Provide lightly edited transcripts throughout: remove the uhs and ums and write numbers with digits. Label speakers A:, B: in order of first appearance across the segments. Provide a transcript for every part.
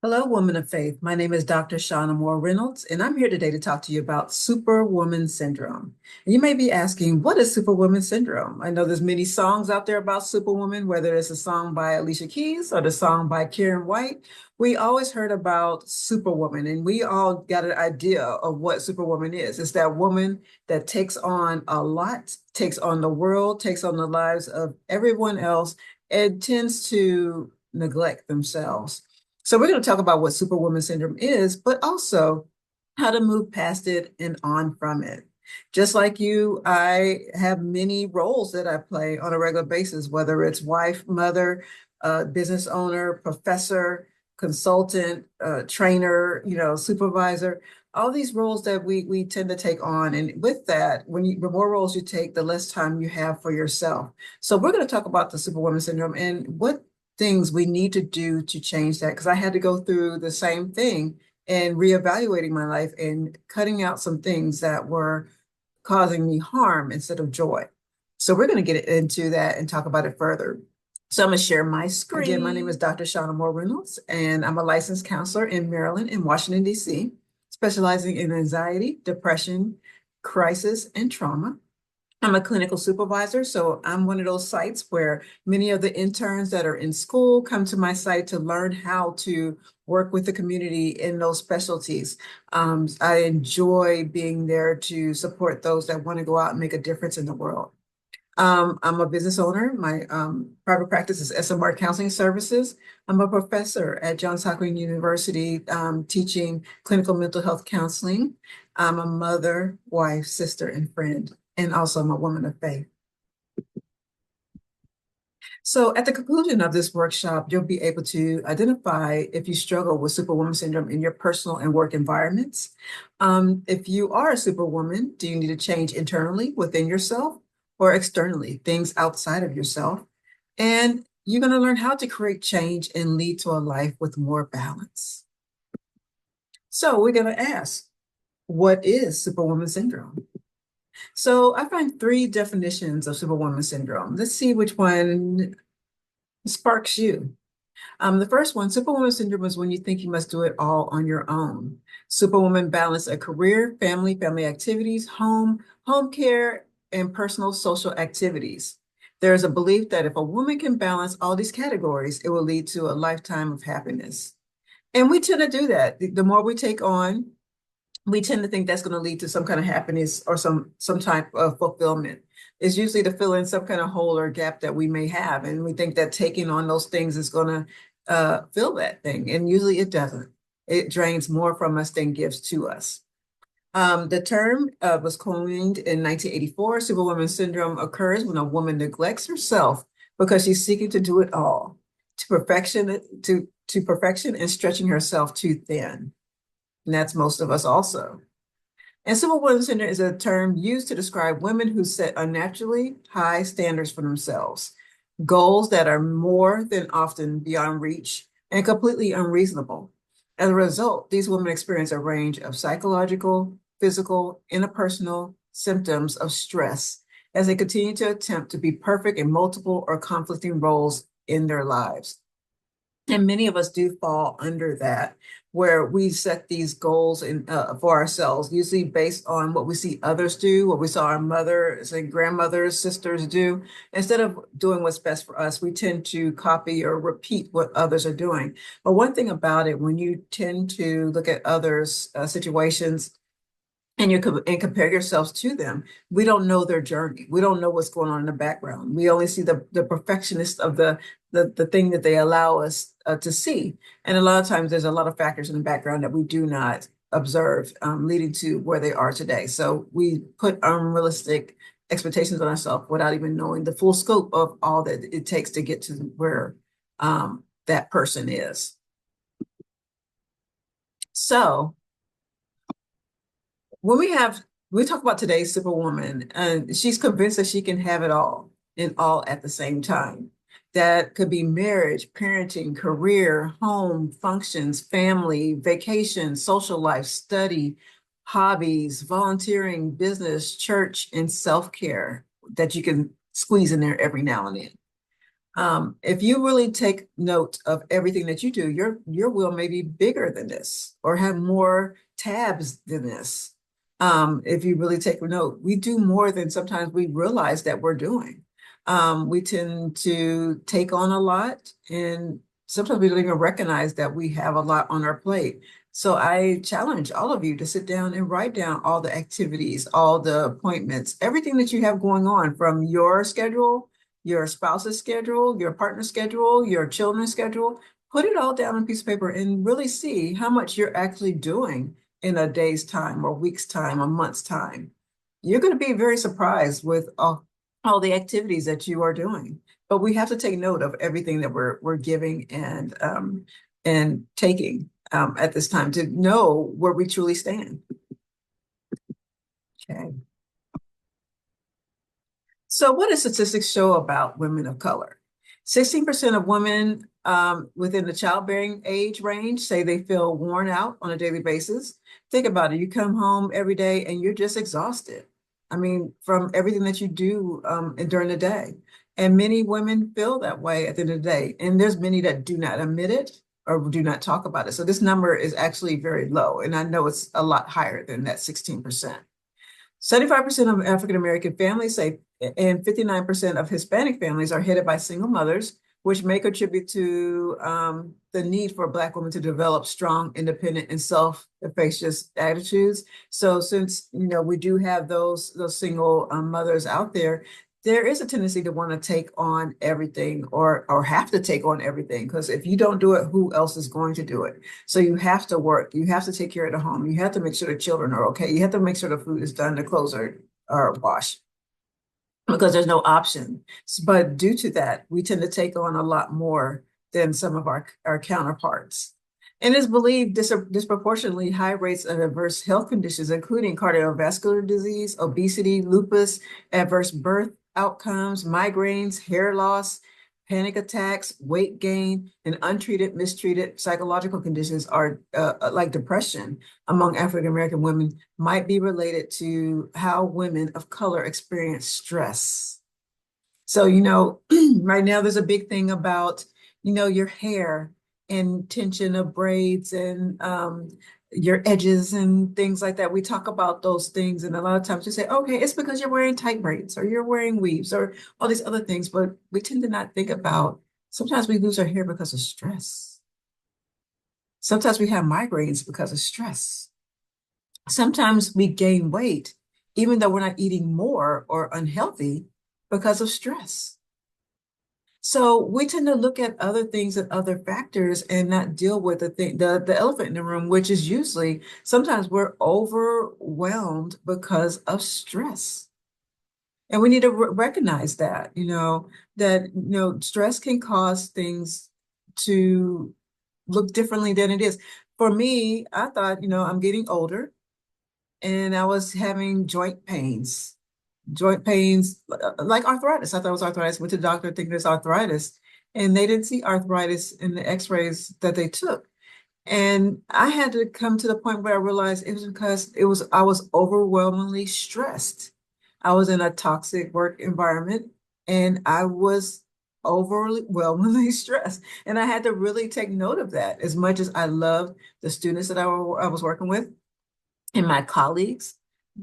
A: Hello, woman of faith. My name is Dr. Shauna Moore Reynolds, and I'm here today to talk to you about Superwoman Syndrome. And you may be asking, what is Superwoman Syndrome? I know there's many songs out there about Superwoman, whether it's a song by Alicia Keys or the song by Karen White. We always heard about Superwoman, and we all got an idea of what Superwoman is. It's that woman that takes on a lot, takes on the world, takes on the lives of everyone else, and tends to neglect themselves. So we're going to talk about what Superwoman Syndrome is, but also how to move past it and on from it. Just like you, I have many roles that I play on a regular basis, whether it's wife, mother, business owner, professor, consultant, trainer, supervisor, all these roles that we tend to take on. And with that, the more roles you take, the less time you have for yourself. So we're going to talk about the Superwoman Syndrome and what things we need to do to change that, because I had to go through the same thing and reevaluating my life and cutting out some things that were causing me harm instead of joy. So we're going to get into that and talk about it further. So I'm going to share my screen. Again, my name is Dr. Shauna Moore Reynolds, and I'm a licensed counselor in Maryland and Washington, D.C., specializing in anxiety, depression, crisis, and trauma. I'm a clinical supervisor, so I'm one of those sites where many of the interns that are in school come to my site to learn how to work with the community in those specialties. I enjoy being there to support those that want to go out and make a difference in the world. I'm a business owner. My private practice is SMR Counseling Services. I'm a professor at Johns Hopkins University, teaching clinical mental health counseling. I'm a mother, wife, sister, and friend, and also I'm a woman of faith. So at the conclusion of this workshop, you'll be able to identify if you struggle with Superwoman Syndrome in your personal and work environments. If you are a Superwoman, do you need to change internally within yourself or externally, things outside of yourself? And you're going to learn how to create change and lead to a life with more balance. So we're going to ask, what is Superwoman Syndrome? So I find three definitions of Superwoman Syndrome. Let's see which one sparks you. The first one, Superwoman Syndrome, is when you think you must do it all on your own. Superwoman balance a career, family activities, home care, and personal social activities. There is a belief that if a woman can balance all these categories, it will lead to a lifetime of happiness. And we tend to do that. The more we take on, we tend to think that's going to lead to some kind of happiness or some type of fulfillment. It's usually to fill in some kind of hole or gap that we may have. And we think that taking on those things is going to fill that thing. And usually it doesn't. It drains more from us than gives to us. The term was coined in 1984. Superwoman syndrome occurs when a woman neglects herself because she's seeking to do it all to perfection, to perfection, and stretching herself too thin. And that's most of us also. And Superwoman Syndrome is a term used to describe women who set unnaturally high standards for themselves, goals that are more than often beyond reach and completely unreasonable. As a result, these women experience a range of psychological, physical, interpersonal symptoms of stress as they continue to attempt to be perfect in multiple or conflicting roles in their lives. And many of us do fall under that, where we set these goals for ourselves, usually based on what we see others do, what we saw our mothers and grandmothers, sisters do. Instead of doing what's best for us, we tend to copy or repeat what others are doing. But one thing about it, when you tend to look at others' situations, and compare yourselves to them, we don't know their journey. We don't know what's going on in the background. We only see the perfectionist of the thing that they allow us to see. And a lot of times there's a lot of factors in the background that we do not observe, leading to where they are today. So we put unrealistic expectations on ourselves without even knowing the full scope of all that it takes to get to where that person is. So when we talk about today's Superwoman, and she's convinced that she can have it all and all at the same time. That could be marriage, parenting, career, home, functions, family, vacation, social life, study, hobbies, volunteering, business, church, and self-care that you can squeeze in there every now and then. If you really take note of everything that you do, your will may be bigger than this or have more tabs than this. If you really take note, we do more than sometimes we realize that we're doing. We tend to take on a lot, and sometimes we don't even recognize that we have a lot on our plate. So I challenge all of you to sit down and write down all the activities, all the appointments, everything that you have going on from your schedule, your spouse's schedule, your partner's schedule, your children's schedule. Put it all down on a piece of paper and really see how much you're actually doing in a day's time or week's time, a month's time. You're going to be very surprised with all the activities that you are doing. But we have to take note of everything that we're giving and taking at this time to know where we truly stand. Okay. So what do statistics show about women of color? 16% of women within the childbearing age range say they feel worn out on a daily basis. Think about it. You come home every day and you're just exhausted. I mean, from everything that you do during the day. And many women feel that way at the end of the day. And there's many that do not admit it or do not talk about it. So this number is actually very low. And I know it's a lot higher than that 16%. 75% of African American families say, and 59% of Hispanic families are headed by single mothers, which may contribute to the need for Black women to develop strong, independent, and self-efficacious attitudes. So, since we do have those single mothers out there, there is a tendency to want to take on everything or have to take on everything, because if you don't do it, who else is going to do it? So you have to work, you have to take care of the home, you have to make sure the children are okay, you have to make sure the food is done, the clothes are washed, because there's no option. But due to that, we tend to take on a lot more than some of our counterparts. And it's believed disproportionately high rates of adverse health conditions, including cardiovascular disease, obesity, lupus, adverse birth outcomes, migraines, hair loss, panic attacks, weight gain, and untreated, mistreated psychological conditions are like depression among African American women might be related to how women of color experience stress. So, right now there's a big thing about, your hair and tension of braids and your edges and things like that. We talk about those things, and a lot of times you say, okay, it's because you're wearing tight braids or you're wearing weaves or all these other things, but we tend to not think about sometimes we lose our hair because of stress. Sometimes we have migraines because of stress. Sometimes we gain weight, even though we're not eating more or unhealthy because of stress. So we tend to look at other things and other factors and not deal with the elephant in the room, which is usually sometimes we're overwhelmed because of stress. And we need to recognize that, stress can cause things to look differently than it is. For me, I thought, I'm getting older and I was having joint pains like arthritis. I thought it was arthritis. Went to the doctor thinking it was arthritis, and they didn't see arthritis in the x-rays that they took. And I had to come to the point where I realized it was because I was overwhelmingly stressed. I was in a toxic work environment and I was overwhelmingly stressed. And I had to really take note of that. As much as I loved the students that I was working with and my colleagues,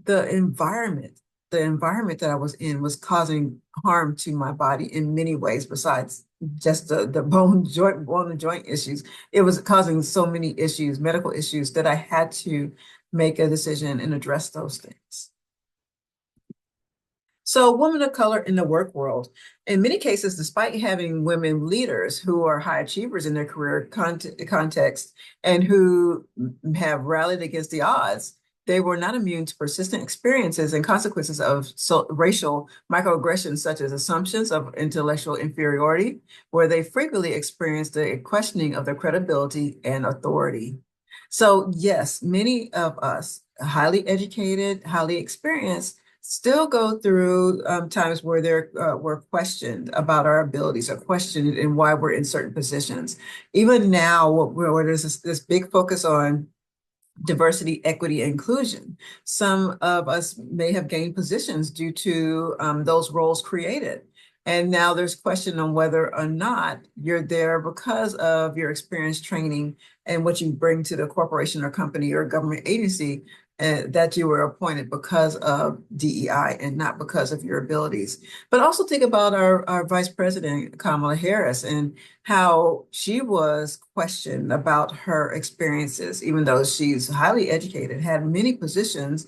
A: the environment that I was in was causing harm to my body in many ways besides just the bone and joint issues. It was causing so many issues, medical issues, that I had to make a decision and address those things. So women of color in the work world, in many cases, despite having women leaders who are high achievers in their career context and who have rallied against the odds, they were not immune to persistent experiences and consequences of racial microaggressions, such as assumptions of intellectual inferiority, where they frequently experienced the questioning of their credibility and authority. So yes, many of us, highly educated, highly experienced, still go through times where we're questioned about our abilities or questioned and why we're in certain positions. Even now, where there's this big focus on diversity, equity, and inclusion, some of us may have gained positions due to those roles created. And now there's question on whether or not you're there because of your experience, training, and what you bring to the corporation or company or government agency, that you were appointed because of DEI and not because of your abilities. But also think about our Vice President, Kamala Harris, and how she was questioned about her experiences, even though she's highly educated, had many positions,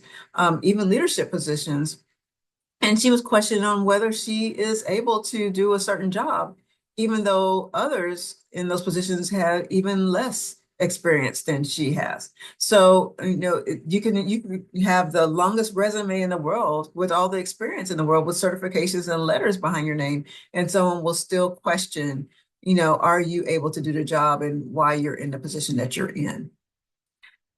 A: even leadership positions. And she was questioned on whether she is able to do a certain job, even though others in those positions had even less experience than she has. So, you can have the longest resume in the world with all the experience in the world with certifications and letters behind your name, and someone will still question, are you able to do the job and why you're in the position that you're in?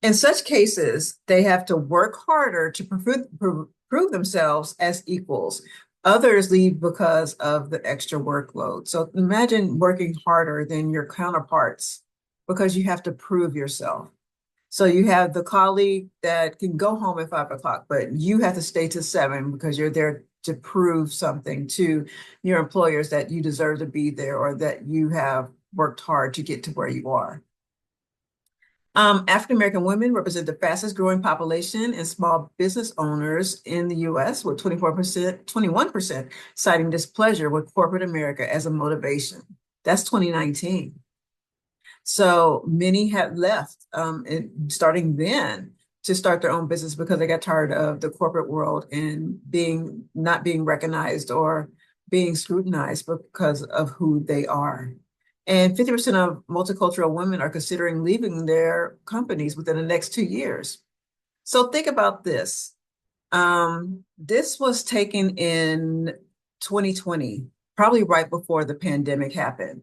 A: In such cases, they have to work harder to prove themselves as equals. Others leave because of the extra workload. So imagine working harder than your counterparts because you have to prove yourself. So you have the colleague that can go home at 5 o'clock, but you have to stay to 7 because you're there to prove something to your employers that you deserve to be there or that you have worked hard to get to where you are. African American women represent the fastest growing population and small business owners in the US, with 24%, 21% citing displeasure with corporate America as a motivation. That's 2019. So many have left, starting then, to start their own business because they got tired of the corporate world and not being recognized or being scrutinized because of who they are. And 50% of multicultural women are considering leaving their companies within the next 2 years. So think about this. This was taken in 2020, probably right before the pandemic happened.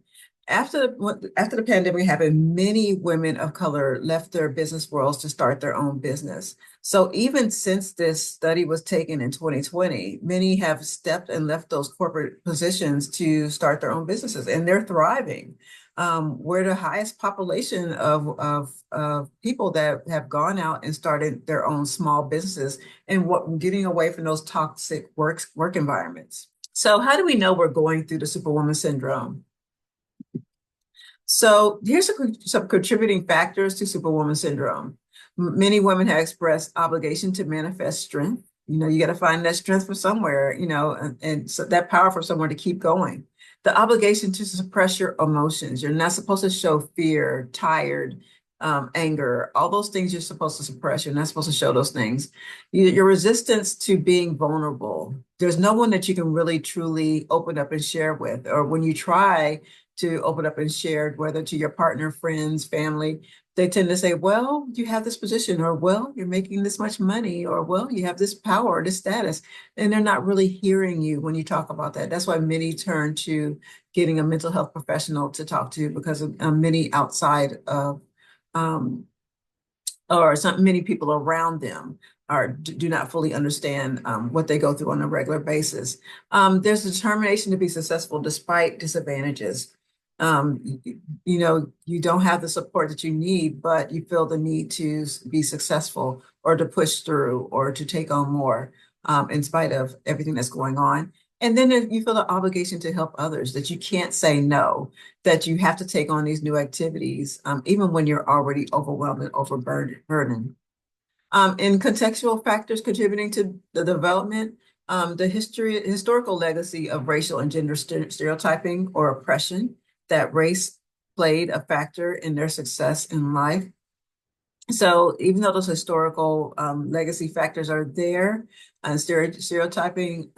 A: After the pandemic happened, many women of color left their business worlds to start their own business. So even since this study was taken in 2020, many have stepped and left those corporate positions to start their own businesses, and they're thriving. We're the highest population of people that have gone out and started their own small businesses and getting away from those toxic work environments. So how do we know we're going through the Superwoman Syndrome? So here's some contributing factors to Superwoman Syndrome. Many women have expressed obligation to manifest strength. You got to find that strength from somewhere, and so that power from somewhere to keep going. The obligation to suppress your emotions. You're not supposed to show fear, tired, anger, all those things you're supposed to suppress. You're not supposed to show those things. Your resistance to being vulnerable. There's no one that you can really truly open up and share with, or when you try to open up and share, whether to your partner, friends, family, they tend to say, well, you have this position, or well, you're making this much money, or well, you have this power or this status. And they're not really hearing you when you talk about that. That's why many turn to getting a mental health professional to talk to, because of many outside of many people around them do not fully understand what they go through on a regular basis. There's determination to be successful despite disadvantages. You don't have the support that you need, but you feel the need to be successful or to push through or to take on more in spite of everything that's going on. And then you feel the obligation to help others, that you can't say no, that you have to take on these new activities, even when you're already overwhelmed and overburdened. In contextual factors contributing to the development, the historical legacy of racial and gender stereotyping or oppression, that race played a factor in their success in life. So even though those historical legacy factors are there, and stereotyping,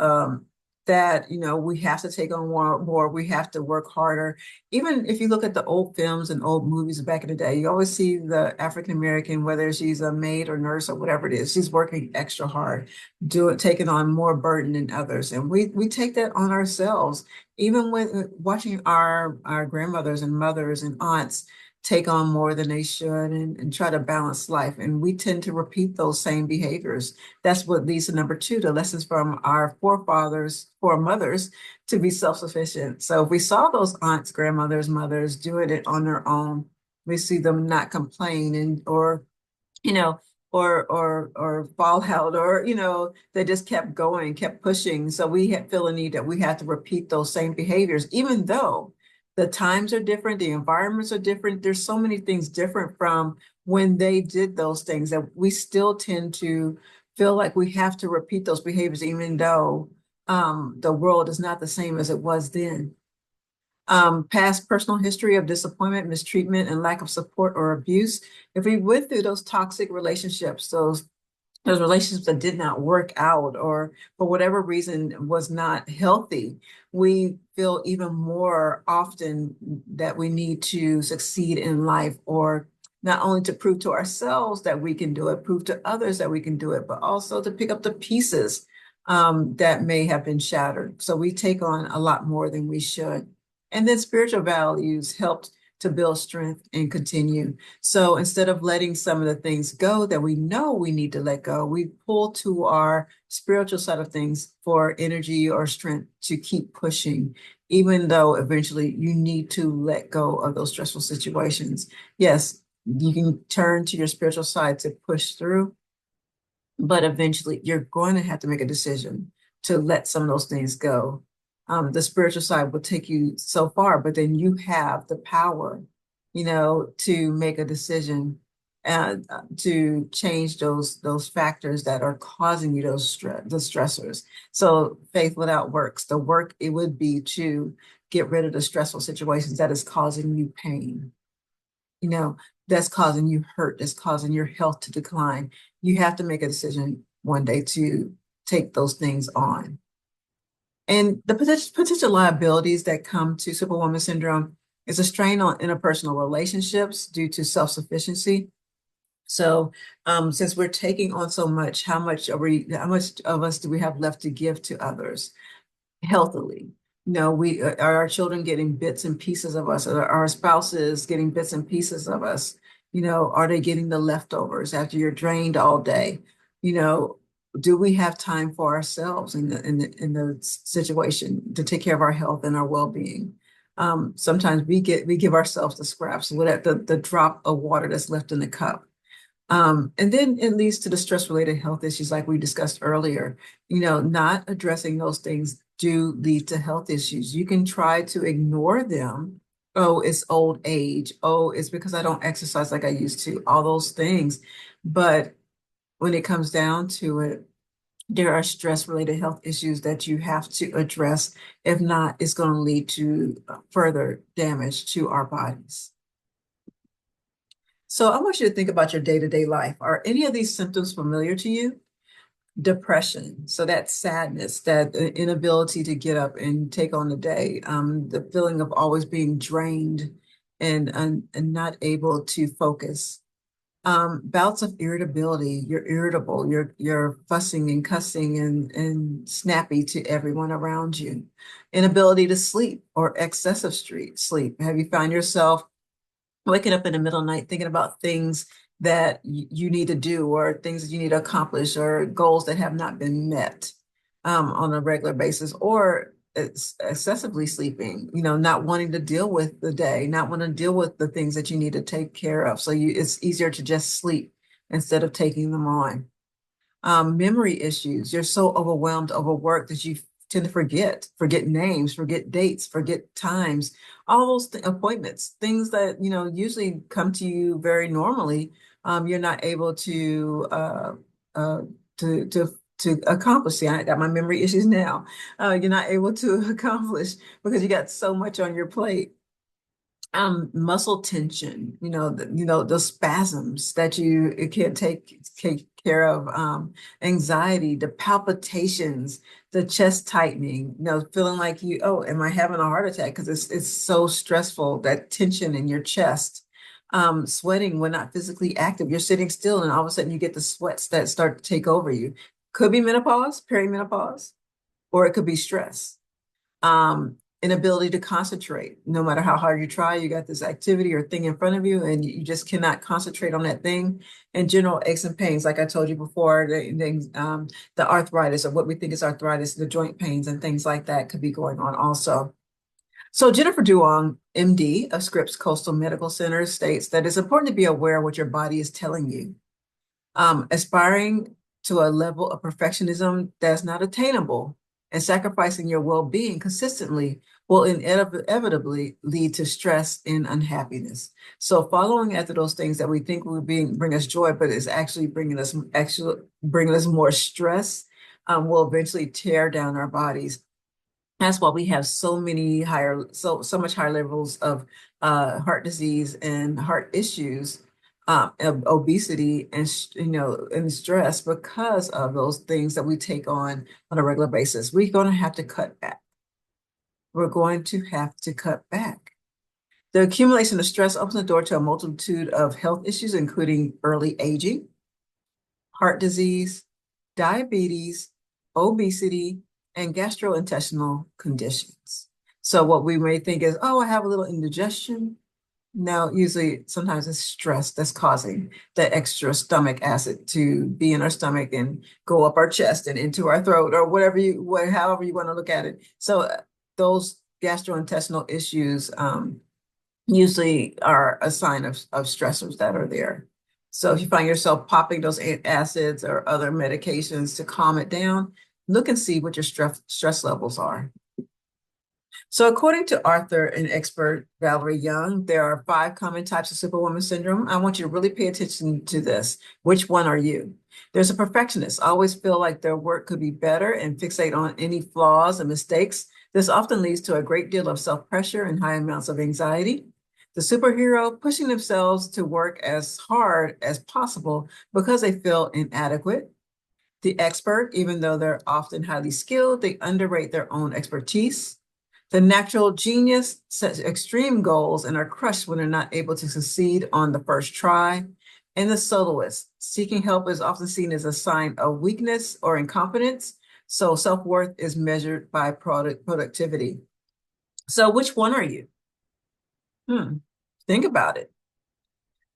A: that we have to take on more, we have to work harder. Even if you look at the old films and old movies back in the day, you always see the African American, whether she's a maid or nurse or whatever it is, she's working extra hard, taking on more burden than others, and we take that on ourselves. Even with watching our grandmothers and mothers and aunts take on more than they should and try to balance life. And we tend to repeat those same behaviors. That's what leads to number 2, the lessons from our foremothers to be self-sufficient. So if we saw those aunts, grandmothers, mothers doing it on their own, we see them not complain or or fallout, or they just kept going, kept pushing. So we had feel a need that we had to repeat those same behaviors, even though the times are different, the environments are different. There's so many things different from when they did those things that we still tend to feel like we have to repeat those behaviors, even though the world is not the same as it was then. Past personal history of disappointment, mistreatment, and lack of support or abuse. If we went through those toxic relationships, those relationships that did not work out, or for whatever reason was not healthy, we feel even more often that we need to succeed in life, or not only to prove to ourselves that we can do it, prove to others that we can do it, but also to pick up the pieces that may have been shattered. So we take on a lot more than we should. And then spiritual values helped to build strength and continue. So instead of letting some of the things go that we know we need to let go, we pull to our spiritual side of things for energy or strength to keep pushing, even though eventually you need to let go of those stressful situations. Yes, you can turn to your spiritual side to push through, but eventually you're going to have to make a decision to let some of those things go. The spiritual side will take you so far, but then you have the power, to make a decision and to change those factors that are causing you the stressors. So faith without works, the work it would be to get rid of the stressful situations that is causing you pain, you know, that's causing you hurt, that's causing your health to decline. You have to make a decision one day to take those things on. And the potential liabilities that come to Superwoman Syndrome is a strain on interpersonal relationships due to self-sufficiency. So, since we're taking on so much, how much of us do we have left to give to others healthily? We are our children getting bits and pieces of us, or our spouses getting bits and pieces of us. Are they getting the leftovers after you're drained all day? You know, do we have time for ourselves in the situation to take care of our health and our well-being? Sometimes we give ourselves the scraps, whatever the drop of water that's left in the cup. And then it leads to the stress-related health issues like we discussed earlier. Not addressing those things do lead to health issues. You can try to ignore them. Oh, it's old age. Oh, it's because I don't exercise like I used to, all those things. But when it comes down to it, there are stress-related health issues that you have to address. If not, it's going to lead to further damage to our bodies. So I want you to think about your day-to-day life. Are any of these symptoms familiar to you? Depression, so that sadness, that inability to get up and take on the day, the feeling of always being drained and not able to focus. Bouts of irritability, you're irritable, you're fussing and cussing and snappy to everyone around you. Inability to sleep or excessive sleep. Have you found yourself waking up in the middle of the night thinking about things that you need to do, or things that you need to accomplish, or goals that have not been met on a regular basis, or it's excessively sleeping, not wanting to deal with the day, not wanting to deal with the things that you need to take care of. So it's easier to just sleep instead of taking them on. Memory issues. You're so overwhelmed, overworked that you tend to forget names, forget dates, forget times, all those appointments, things that, usually come to you very normally. You're not able uh, to accomplish. See, I got my memory issues now. You're not able to accomplish because you got so much on your plate. Muscle tension, the spasms that it can't take care of, anxiety, the palpitations, the chest tightening, feeling like oh, am I having a heart attack? Because it's so stressful, that tension in your chest. Sweating when not physically active. You're sitting still and all of a sudden you get the sweats that start to take over you. Could be menopause, perimenopause, or it could be stress. Inability to concentrate. No matter how hard you try, you got this activity or thing in front of you and you just cannot concentrate on that thing. And general aches and pains, like I told you before, the arthritis, or what we think is arthritis, the joint pains and things like that could be going on also. So Jennifer Duong, MD of Scripps Coastal Medical Center, states that it's important to be aware of what your body is telling you. Aspiring to a level of perfectionism that's not attainable and sacrificing your well-being consistently will inevitably lead to stress and unhappiness. So following after those things that we think will bring us joy, but is actually bringing us more stress, will eventually tear down our bodies. That's why we have so much higher levels of heart disease and heart issues, of obesity and and stress because of those things that we take on a regular basis. We're going to have to cut back. We're going to have to cut back. The accumulation of stress opens the door to a multitude of health issues, including early aging, heart disease, diabetes, obesity, and gastrointestinal conditions. So what we may think is, oh, I have a little indigestion. No, usually sometimes it's stress that's causing that extra stomach acid to be in our stomach and go up our chest and into our throat or however you want to look at it. So those gastrointestinal issues usually are a sign of stressors that are there. So if you find yourself popping those acids or other medications to calm it down, look and see what your stress levels are. So according to author and expert Valerie Young, there are 5 common types of Superwoman syndrome. I want you to really pay attention to this. Which one are you? There's a perfectionist, always feel like their work could be better and fixate on any flaws and mistakes. This often leads to a great deal of self-pressure and high amounts of anxiety. The superhero, pushing themselves to work as hard as possible because they feel inadequate. The expert, even though they're often highly skilled, they underrate their own expertise. The natural genius sets extreme goals and are crushed when they're not able to succeed on the first try. And the soloist, seeking help is often seen as a sign of weakness or incompetence. So self-worth is measured by productivity. So which one are you? Think about it.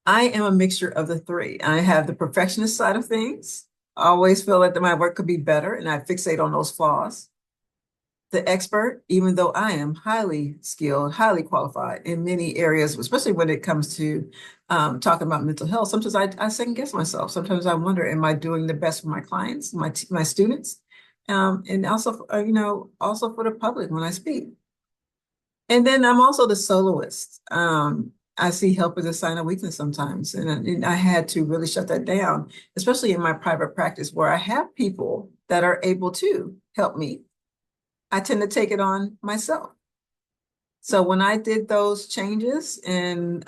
A: I am a mixture of the 3. I have the perfectionist side of things. I always feel like my work could be better, and I fixate on those flaws. The expert, even though I am highly skilled, highly qualified in many areas, especially when it comes to talking about mental health, sometimes I second guess myself. Sometimes I wonder, am I doing the best for my clients, my students, and also, also for the public when I speak. And then I'm also the soloist. I see help as a sign of weakness sometimes, and I had to really shut that down, especially in my private practice where I have people that are able to help me. I tend to take it on myself. So when I did those changes and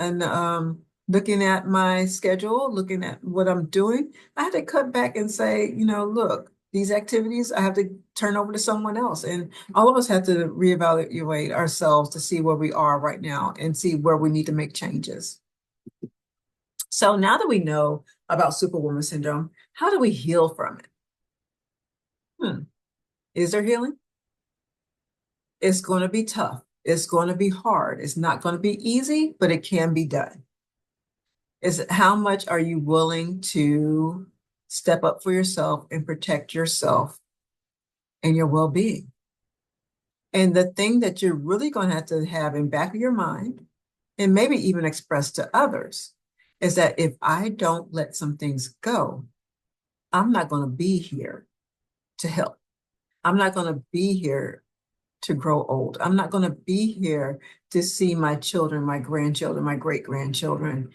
A: looking at my schedule, looking at what I'm doing, I had to cut back and say, look, these activities I have to turn over to someone else. And all of us have to reevaluate ourselves to see where we are right now and see where we need to make changes. So now that we know about Superwoman syndrome, how do we heal from it? Is there healing? It's going to be tough. It's going to be hard. It's not going to be easy, but it can be done. Is how much are you willing to step up for yourself and protect yourself and your well-being? And the thing that you're really going to have in back of your mind, and maybe even express to others, is that if I don't let some things go, I'm not going to be here to help. I'm not going to be here to grow old. I'm not going to be here to see my children, my grandchildren, my great-grandchildren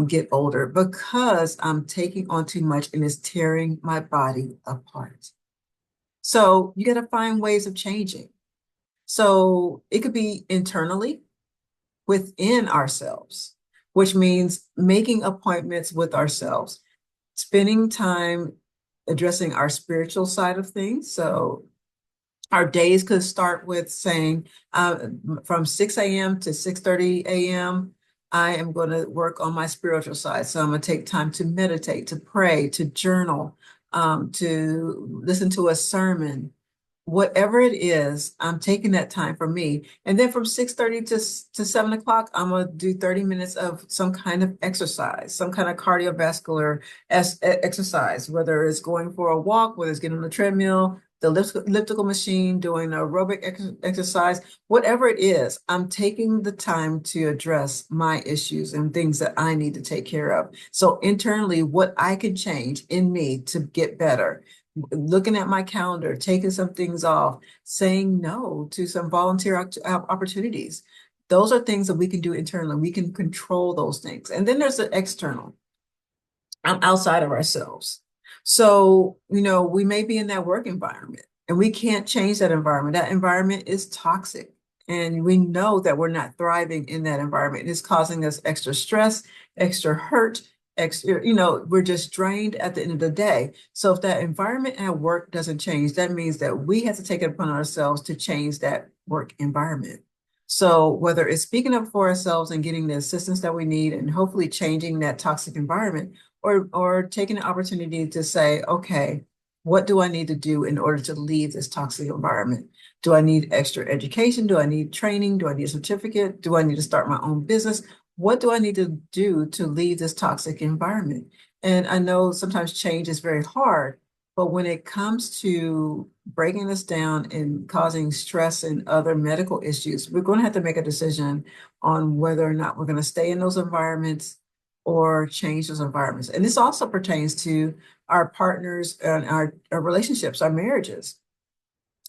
A: get older because I'm taking on too much and it's tearing my body apart. So you got to find ways of changing. So it could be internally within ourselves, which means making appointments with ourselves, spending time addressing our spiritual side of things. So our days could start with saying from 6 a.m. to 6:30 a.m., I am going to work on my spiritual side. So I'm going to take time to meditate, to pray, to journal, to listen to a sermon. Whatever it is, I'm taking that time for me. And then from 6:30 to 7 o'clock, I'm going to do 30 minutes of some kind of exercise, some kind of cardiovascular exercise, whether it's going for a walk, whether it's getting on the treadmill, the elliptical machine, doing aerobic exercise, whatever it is, I'm taking the time to address my issues and things that I need to take care of. So internally, what I can change in me to get better, looking at my calendar, taking some things off, saying no to some volunteer opportunities. Those are things that we can do internally. We can control those things. And then there's the external. I'm outside of ourselves. So, we may be in that work environment and we can't change that environment. That environment is toxic. And we know that we're not thriving in that environment. It's causing us extra stress, extra hurt, extra, we're just drained at the end of the day. So if that environment at work doesn't change, that means that we have to take it upon ourselves to change that work environment. So whether it's speaking up for ourselves and getting the assistance that we need and hopefully changing that toxic environment, or taking an opportunity to say, okay, what do I need to do in order to leave this toxic environment? Do I need extra education? Do I need training? Do I need a certificate? Do I need to start my own business? What do I need to do to leave this toxic environment? And I know sometimes change is very hard, but when it comes to breaking this down and causing stress and other medical issues, we're going to have to make a decision on whether or not we're going to stay in those environments or change those environments. And this also pertains to our partners and our relationships, our marriages.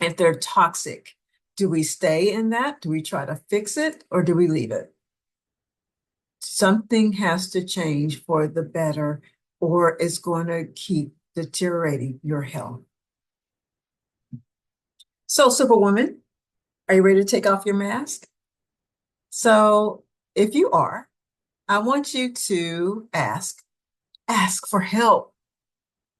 A: If they're toxic, do we stay in that? Do we try to fix it or do we leave it? Something has to change for the better, or it's going to keep deteriorating your health. So, Superwoman, are you ready to take off your mask? So, if you are, I want you to ask for help.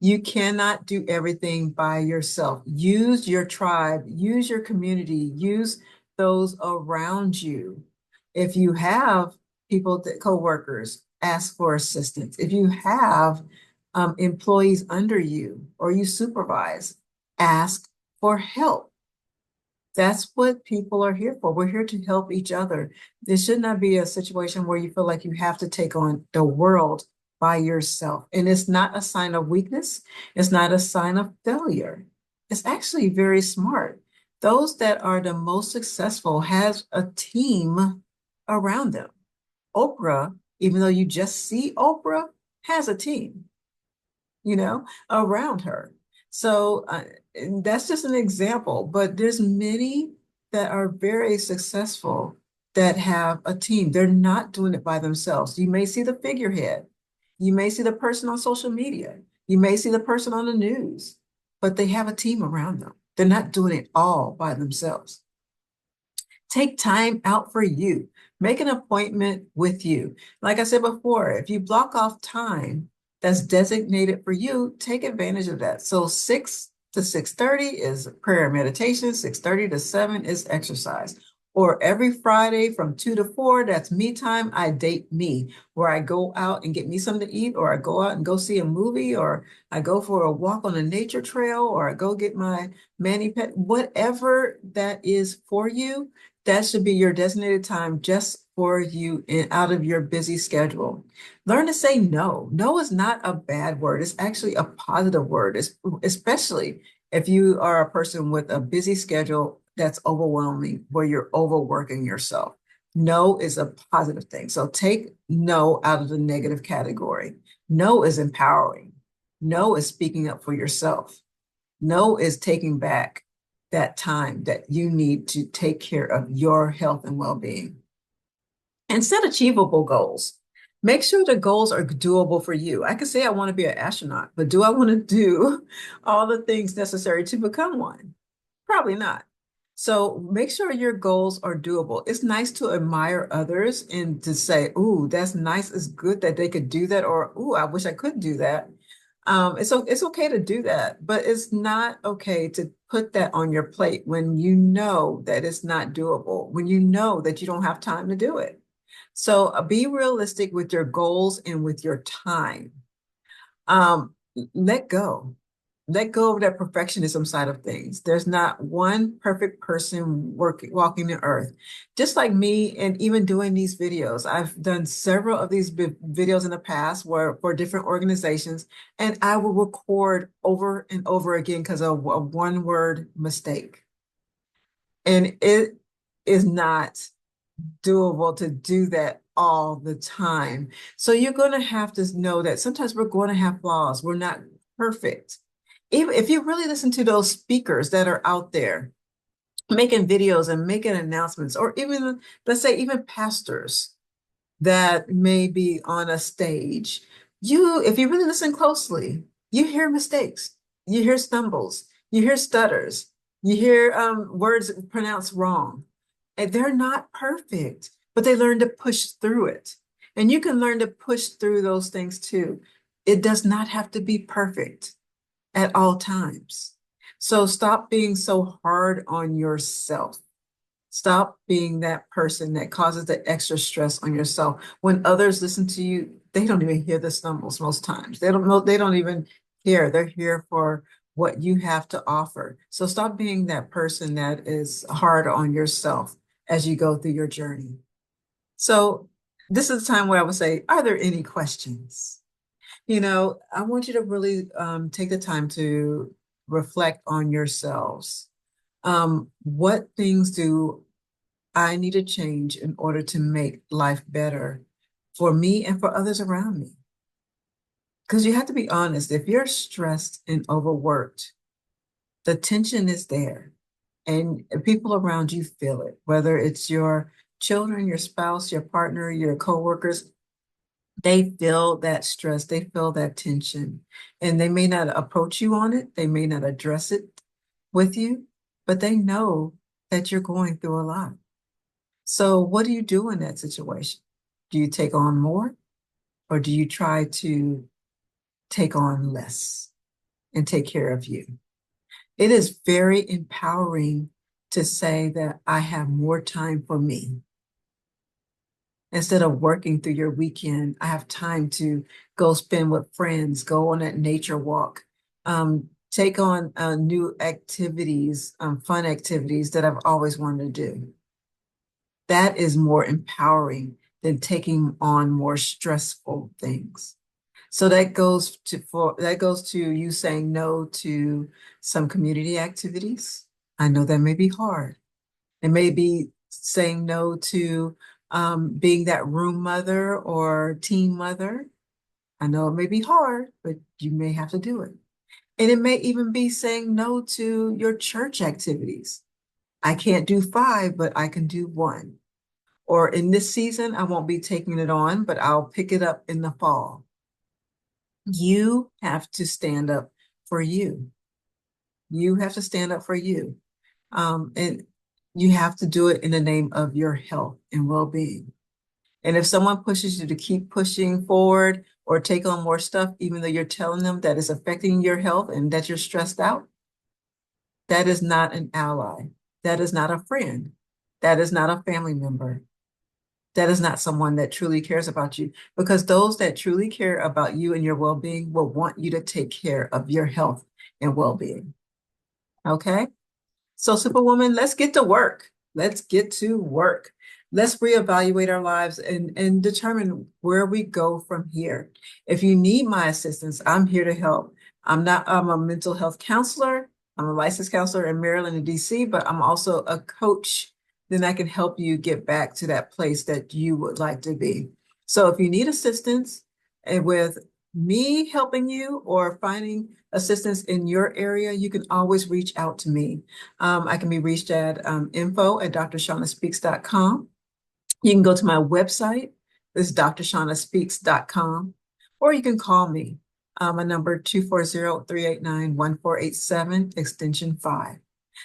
A: You cannot do everything by yourself. Use your tribe, use your community, use those around you. If you have people, co-workers, ask for assistance. If you have employees under you or you supervise, ask for help. That's what people are here for. We're here to help each other. This should not be a situation where you feel like you have to take on the world by yourself. And it's not a sign of weakness. It's not a sign of failure. It's actually very smart. Those that are the most successful has a team around them. Oprah, even though you just see Oprah, has a team, around her. So that's just an example, but there's many that are very successful that have a team. They're not doing it by themselves. You may see the figurehead. You may see the person on social media. You may see the person on the news, but they have a team around them. They're not doing it all by themselves. Take time out for you. Make an appointment with you. Like I said before, if you block off time that's designated for you, take advantage of that. So 6 to 6:30 is prayer and meditation. 6:30 to 7 is exercise. Or every Friday from 2 to 4, that's me time. I date me, where I go out and get me something to eat, or I go out and go see a movie, or I go for a walk on a nature trail, or I go get my mani pet, whatever that is for you. That should be your designated time just for you and out of your busy schedule. Learn to say no. No is not a bad word. It's actually a positive word, especially if you are a person with a busy schedule that's overwhelming, where you're overworking yourself. No is a positive thing. So take no out of the negative category. No is empowering. No is speaking up for yourself. No is taking back that time that you need to take care of your health and well-being. And set achievable goals. Make sure the goals are doable for you. I can say I want to be an astronaut, but do I want to do all the things necessary to become one? Probably not. So make sure your goals are doable. It's nice to admire others and to say, ooh, that's nice. It's good that they could do that. Or, ooh, I wish I could do that. It's okay to do that, but it's not okay to put that on your plate when you know that it's not doable, when you know that you don't have time to do it. So be realistic with your goals and with your time. Let go. let go of that perfectionism side of things. There's not one perfect person walking the earth. Just like me and even doing these videos, I've done several of these videos in the past where for different organizations, and I will record over and over again because of a one word mistake. And it is not doable to do that all the time. So you're going to have to know that sometimes we're going to have flaws. We're not perfect. Even if you really listen to those speakers that are out there making videos and making announcements, or even, let's say, even pastors that may be on a stage, if you really listen closely, you hear mistakes, you hear stumbles, you hear stutters, you hear words pronounced wrong. And they're not perfect, but they learn to push through it. And you can learn to push through those things too. It does not have to be perfect at all times. So stop being so hard on yourself. Stop being that person that causes the extra stress on yourself. When others listen to you, they don't even hear the stumbles most times. They don't know, they don't even care. They're here for what you have to offer. So stop being that person that is hard on yourself as you go through your journey. So this is the time where I would say, are there any questions? I want you to really take the time to reflect on yourselves. What things do I need to change in order to make life better for me and for others around me? Because you have to be honest, if you're stressed and overworked, the tension is there and people around you feel it, whether it's your children, your spouse, your partner, your coworkers, they feel that stress, they feel that tension, and they may not approach you on it, they may not address it with you, but they know that you're going through a lot. So what do you do in that situation? Do you take on more or do you try to take on less and take care of you? It is very empowering to say that I have more time for me. Instead of working through your weekend, I have time to go spend with friends, go on that nature walk, take on new activities, fun activities that I've always wanted to do. That is more empowering than taking on more stressful things. So that goes to you saying no to some community activities. I know that may be hard. It may be saying no to being that room mother or teen mother. I know it may be hard, but you may have to do it. And it may even be saying no to your church activities. I can't do 5, but I can do 1. Or in this season, I won't be taking it on, but I'll pick it up in the fall. You have to stand up for you. You have to stand up for you. And you have to do it in the name of your health and well-being. And if someone pushes you to keep pushing forward or take on more stuff, even though you're telling them that it's affecting your health and that you're stressed out, that is not an ally. That is not a friend. That is not a family member. That is not someone that truly cares about you, because those that truly care about you and your well-being will want you to take care of your health and well-being. Okay? So Superwoman, let's get to work. Let's get to work. Let's reevaluate our lives and determine where we go from here. If you need my assistance, I'm here to help. I'm a mental health counselor. I'm a licensed counselor in Maryland and DC, but I'm also a coach. Then I can help you get back to that place that you would like to be. So if you need assistance with me helping you or finding assistance in your area, you can always reach out to me. I can be reached at info@drshaunaspeaks.com. You can go to my website, this is drshaunaspeaks.com, or you can call me. My number 240-389-1487, extension 5.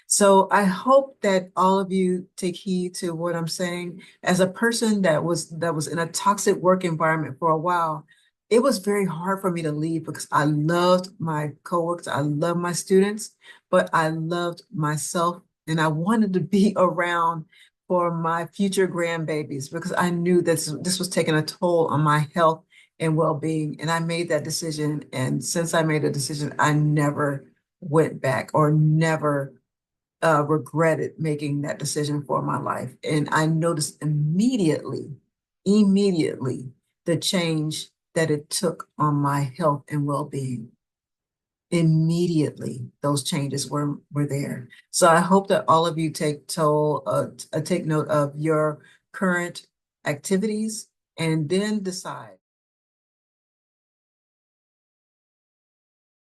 A: So I hope that all of you take heed to what I'm saying. As a person that was in a toxic work environment for a while, it was very hard for me to leave because I loved my coworkers, I loved my students, but I loved myself and I wanted to be around for my future grandbabies because I knew that this was taking a toll on my health and well-being. And I made that decision. And since I made a decision, I never went back or never regretted making that decision for my life. And I noticed immediately the change that it took on my health and well-being. Immediately, those changes were there. So I hope that all of you take note of your current activities and then decide.